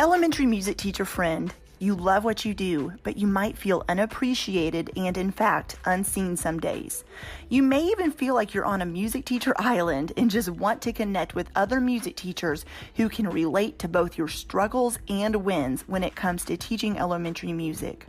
Elementary music teacher friend, you love what you do, but you might feel unappreciated and, in fact, unseen some days. You may even feel like you're on a music teacher island and just want to connect with other music teachers who can relate to both your struggles and wins when it comes to teaching elementary music.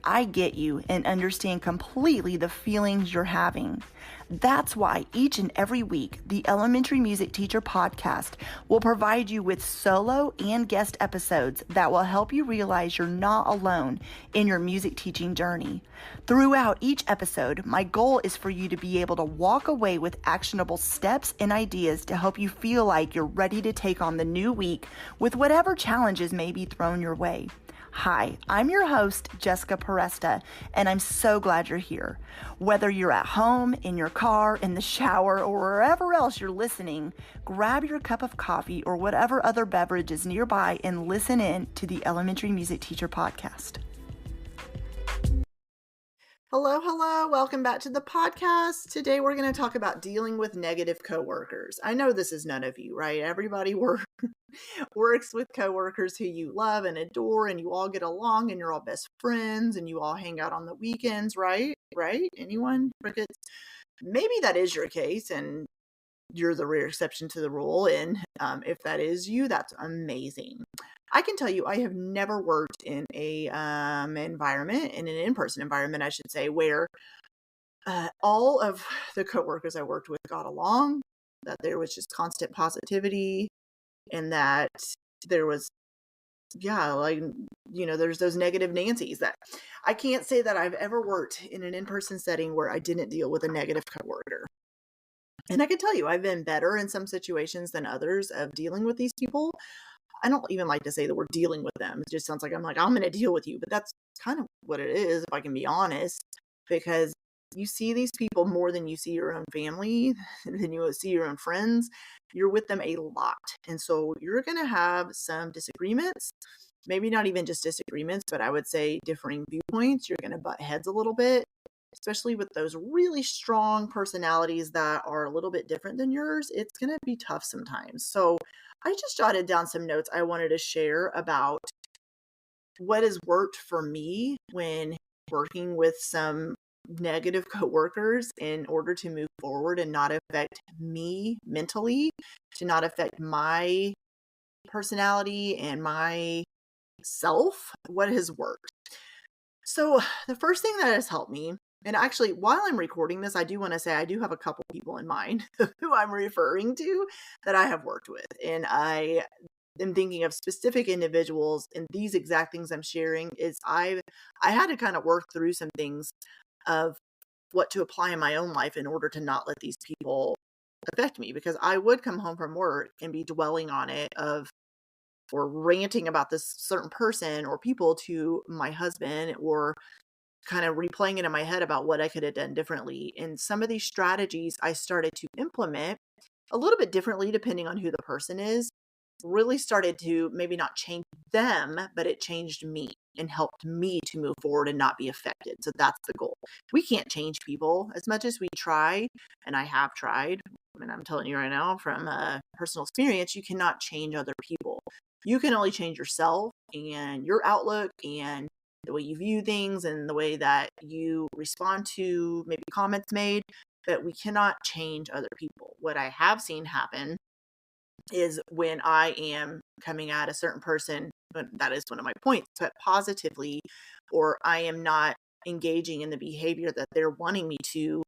I get you and understand completely the feelings you're having. That's why each and every week, the Elementary Music Teacher Podcast will provide you with solo and guest episodes that will help you realize you're not alone in your music teaching journey. Throughout each episode, my goal is for you to be able to walk away with actionable steps and ideas to help you feel like you're ready to take on the new week with whatever challenges may be thrown your way. Hi, I'm your host, Jessica Peresta, and I'm so glad you're here. Whether you're at home, in your car, in the shower, or wherever else you're listening, grab your cup of coffee or whatever other beverage is nearby and listen in to the Elementary Music Teacher Podcast. Hello. Welcome back to the podcast. Today we're going to talk about dealing with negative coworkers. I know this is none of you, right? Everybody works with coworkers who you love and adore, and you all get along, and you're all best friends, and you all hang out on the weekends, right? Right? Anyone? Because maybe that is your case, and you're the rare exception to the rule. And if that is you, that's amazing. I can tell you, I have never worked in a environment, in an in-person environment, I should say, where all of the coworkers I worked with got along, that there was just constant positivity, and that there was, there's those negative Nancy's. That I can't say that I've ever worked in an in-person setting where I didn't deal with a negative coworker. And I can tell you, I've been better in some situations than others of dealing with these people. I don't even like to say that we're dealing with them. It just sounds like I'm going to deal with you, but that's kind of what it is, if I can be honest, because you see these people more than you see your own family, than you see your own friends. You're with them a lot. And so you're going to have some disagreements, maybe not even just disagreements, but I would say differing viewpoints. You're going to butt heads a little bit, especially with those really strong personalities that are a little bit different than yours. It's going to be tough sometimes. So I just jotted down some notes I wanted to share about what has worked for me when working with some negative coworkers in order to move forward and not affect me mentally, to not affect my personality and my self. What has worked? So the first thing that has helped me, and actually, while I'm recording this, I do want to say I do have a couple people in mind who I'm referring to that I have worked with. And I am thinking of specific individuals, and these exact things I'm sharing is I had to kind of work through some things of what to apply in my own life in order to not let these people affect me, because I would come home from work and be dwelling on it or ranting about this certain person or people to my husband, or kind of replaying it in my head about what I could have done differently. And some of these strategies I started to implement a little bit differently depending on who the person is, really started to maybe not change them, but it changed me and helped me to move forward and not be affected. So that's the goal. We can't change people as much as we try, and I have tried. And I'm telling you right now from personal experience, you cannot change other people. You can only change yourself and your outlook and the way you view things and the way that you respond to maybe comments made, but we cannot change other people. What I have seen happen is when I am coming at a certain person, but that is one of my points, but positively, or I am not engaging in the behavior that they're wanting me to,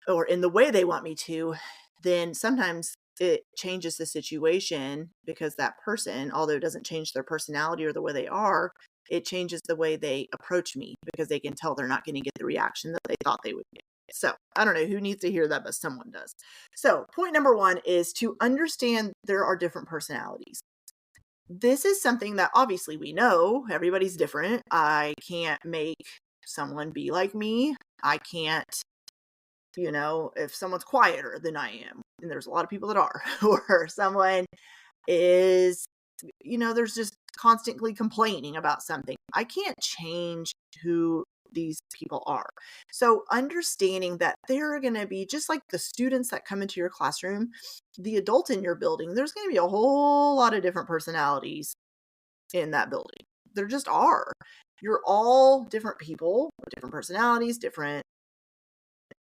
or in the way they want me to, then sometimes it changes the situation, because that person, although it doesn't change their personality or the way they are, it changes the way they approach me, because they can tell they're not going to get the reaction that they thought they would get. So I don't know who needs to hear that, but someone does. So point number one is to understand there are different personalities. This is something that obviously we know everybody's different. I can't make someone be like me. I can't, if someone's quieter than I am, and there's a lot of people that are, or someone is, there's just constantly complaining about something. I can't change who these people are. So understanding that there are going to be, just like the students that come into your classroom, the adults in your building, there's going to be a whole lot of different personalities in that building. There just are. You're all different people with different personalities, different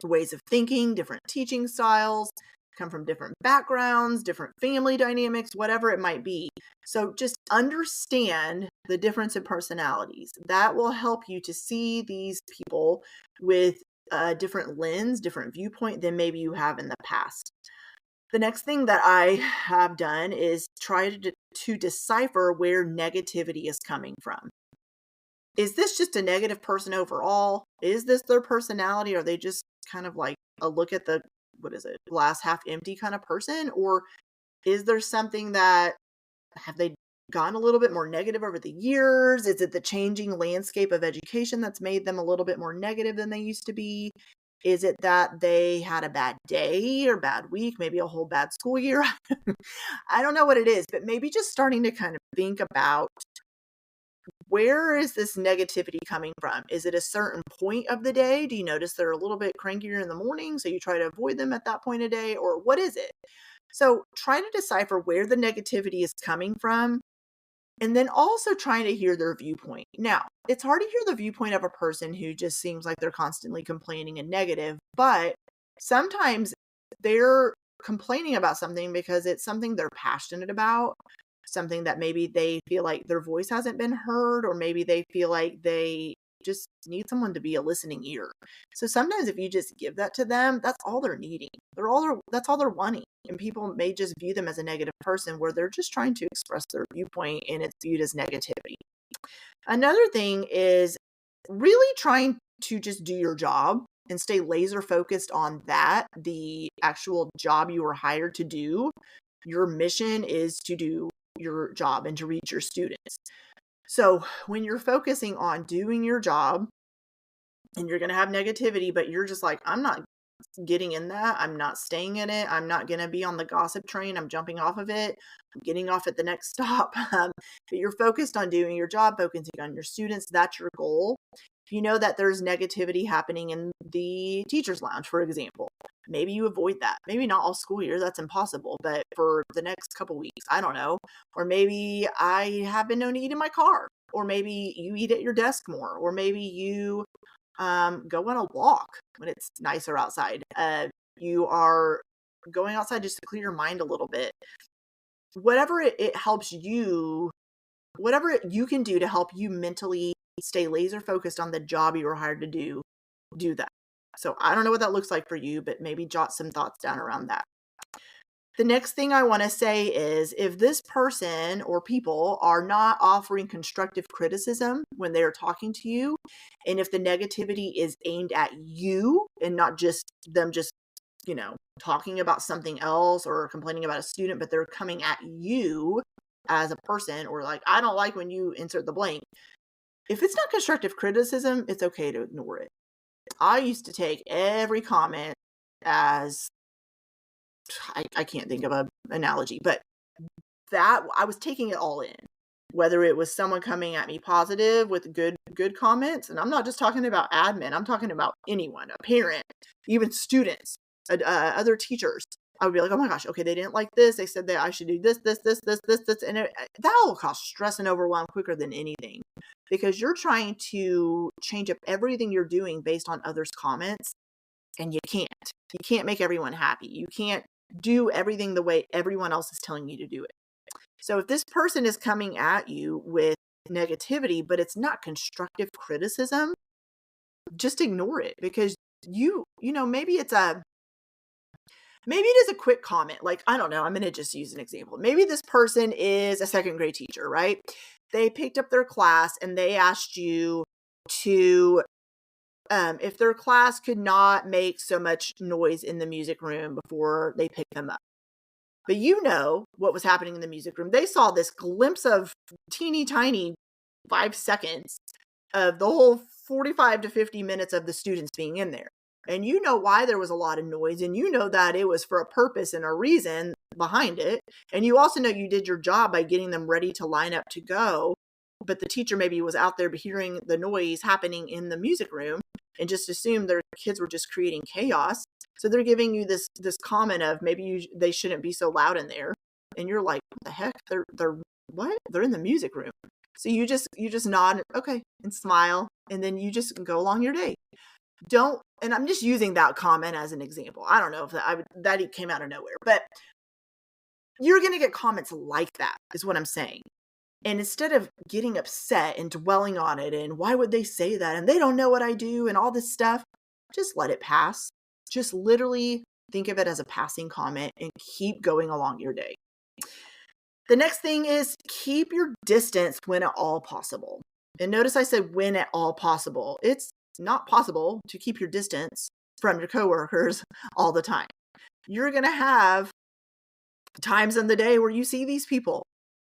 ways of thinking, different teaching styles, come from different backgrounds, different family dynamics, whatever it might be. So just understand the difference in personalities. That will help you to see these people with a different lens, different viewpoint than maybe you have in the past. The next thing that I have done is try to decipher where negativity is coming from. Is this just a negative person overall? Is this their personality? Are they just kind of like a look at the, what is it, glass half empty kind of person? Or is there something that, have they gone a little bit more negative over the years? Is it the changing landscape of education that's made them a little bit more negative than they used to be? Is it that they had a bad day or bad week, maybe a whole bad school year? I don't know what it is, but maybe just starting to kind of think about, where is this negativity coming from? Is it a certain point of the day? Do you notice they're a little bit crankier in the morning, so you try to avoid them at that point of day? Or what is it? So try to decipher where the negativity is coming from, and then also trying to hear their viewpoint. Now, it's hard to hear the viewpoint of a person who just seems like they're constantly complaining and negative, but sometimes they're complaining about something because it's something they're passionate about, something that maybe they feel like their voice hasn't been heard, or maybe they feel like they just need someone to be a listening ear. So sometimes if you just give that to them, that's all they're needing. That's all they're wanting. And people may just view them as a negative person where they're just trying to express their viewpoint and it's viewed as negativity. Another thing is really trying to just do your job and stay laser focused on that, the actual job you were hired to do. Your mission is to do your job and to reach your students. So when you're focusing on doing your job and you're going to have negativity, but you're just like, I'm not getting in that. I'm not staying in it. I'm not going to be on the gossip train. I'm jumping off of it. I'm getting off at the next stop. But you're focused on doing your job, focusing on your students. That's your goal. If you know that there's negativity happening in the teacher's lounge, for example, maybe you avoid that. Maybe not all school year. That's impossible. But for the next couple weeks, I don't know. Or maybe I have been known to eat in my car. Or maybe you eat at your desk more. Or maybe you go on a walk when it's nicer outside. You are going outside just to clear your mind a little bit. Whatever it helps you, whatever you can do to help you mentally stay laser focused on the job you were hired to do that. So I don't know what that looks like for you, but maybe jot some thoughts down around that. The next thing I want to say is, if this person or people are not offering constructive criticism when they are talking to you, and if the negativity is aimed at you and not just them just, talking about something else or complaining about a student, but they're coming at you as a person, or like, I don't like when you insert the blank. If it's not constructive criticism, it's okay to ignore it. I used to take every comment as, I can't think of an analogy, but that I was taking it all in, whether it was someone coming at me positive with good comments. And I'm not just talking about admin. I'm talking about anyone, a parent, even students, other teachers. I would be like, oh my gosh, okay, they didn't like this. They said that I should do this. And that will cause stress and overwhelm quicker than anything, because you're trying to change up everything you're doing based on others' comments. And you can't make everyone happy. You can't do everything the way everyone else is telling you to do it. So if this person is coming at you with negativity, but it's not constructive criticism, just ignore it, because maybe it is a quick comment. Like, I don't know, I'm going to just use an example. Maybe this person is a second grade teacher, right? They picked up their class and they asked you to, if their class could not make so much noise in the music room before they picked them up. But you know what was happening in the music room. They saw this glimpse of teeny tiny 5 seconds of the whole 45 to 50 minutes of the students being in there. And you know why there was a lot of noise, and you know that it was for a purpose and a reason behind it. And you also know you did your job by getting them ready to line up to go. But the teacher maybe was out there hearing the noise happening in the music room and just assumed their kids were just creating chaos. So they're giving you this comment of, maybe they shouldn't be so loud in there. And you're like, what the heck? They're what? They're in the music room. So you just nod, okay, and smile, and then you just go along your day. And I'm just using that comment as an example. I don't know if that came out of nowhere, but you're going to get comments like that is what I'm saying. And instead of getting upset and dwelling on it and why would they say that and they don't know what I do and all this stuff, just let it pass. Just literally think of it as a passing comment and keep going along your day. The next thing is keep your distance when at all possible. And notice I said when at all possible. It's not possible to keep your distance from your coworkers all the time. You're going to have times in the day where you see these people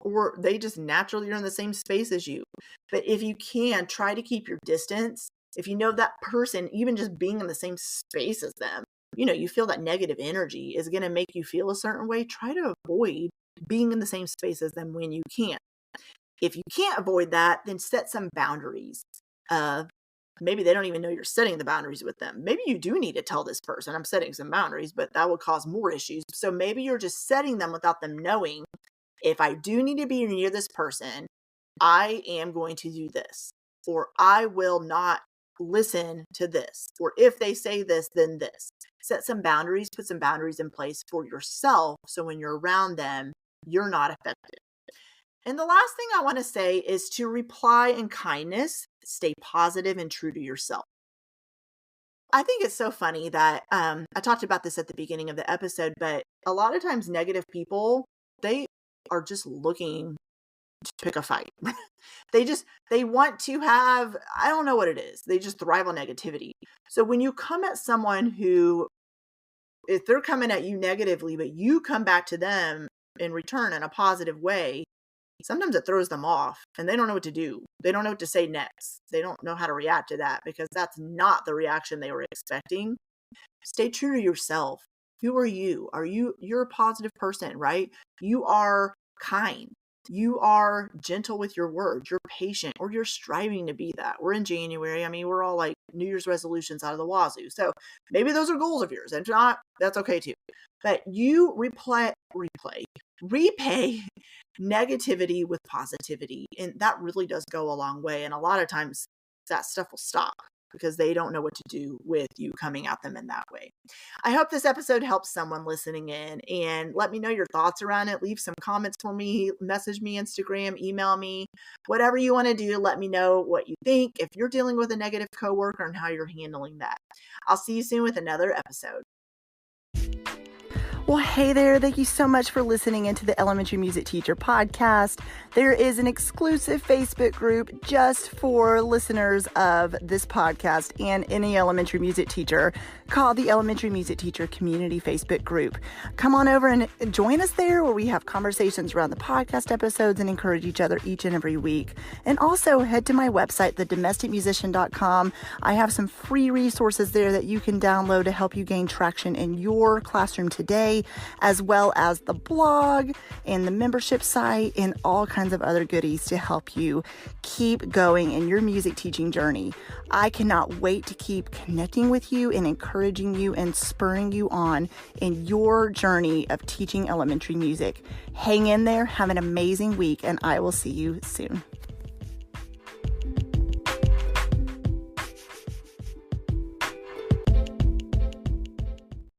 or they just naturally are in the same space as you. But if you can, try to keep your distance. If you know that person, even just being in the same space as them, you feel that negative energy is going to make you feel a certain way. Try to avoid being in the same space as them when you can. If you can't avoid that, then set some boundaries. Maybe they don't even know you're setting the boundaries with them. Maybe you do need to tell this person, I'm setting some boundaries, but that would cause more issues. So maybe you're just setting them without them knowing, if I do need to be near this person, I am going to do this, or I will not listen to this, or if they say this, then this. Set some boundaries, put some boundaries in place for yourself. So when you're around them, you're not affected. And the last thing I want to say is to reply in kindness, stay positive and true to yourself. I think it's so funny that I talked about this at the beginning of the episode, but a lot of times negative people, they are just looking to pick a fight. They want to have, I don't know what it is. They just thrive on negativity. So when you come at someone who, if they're coming at you negatively, but you come back to them in return in a positive way, sometimes it throws them off and they don't know what to do. They don't know what to say next. They don't know how to react to that because that's not the reaction they were expecting. Stay true to yourself. Who are you? You're a positive person, right? You are kind. You are gentle with your words. You're patient, or you're striving to be that. We're in January. I mean, we're all like New Year's resolutions out of the wazoo. So maybe those are goals of yours. And if not, that's okay too. But you repay negativity with positivity. And that really does go a long way. And a lot of times that stuff will stop because they don't know what to do with you coming at them in that way. I hope this episode helps someone listening in, and let me know your thoughts around it. Leave some comments for me, message me, Instagram, email me, whatever you want to do. Let me know what you think if you're dealing with a negative coworker and how you're handling that. I'll see you soon with another episode. Well, hey there. Thank you so much for listening into the Elementary Music Teacher Podcast. There is an exclusive Facebook group just for listeners of this podcast and any elementary music teacher called the Elementary Music Teacher Community Facebook Group. Come on over and join us there where we have conversations around the podcast episodes and encourage each other each and every week. And also head to my website, thedomesticmusician.com. I have some free resources there that you can download to help you gain traction in your classroom today, as well as the blog and the membership site and all kinds of other goodies to help you keep going in your music teaching journey. I cannot wait to keep connecting with you and encouraging you and spurring you on in your journey of teaching elementary music. Hang in there, have an amazing week, and I will see you soon.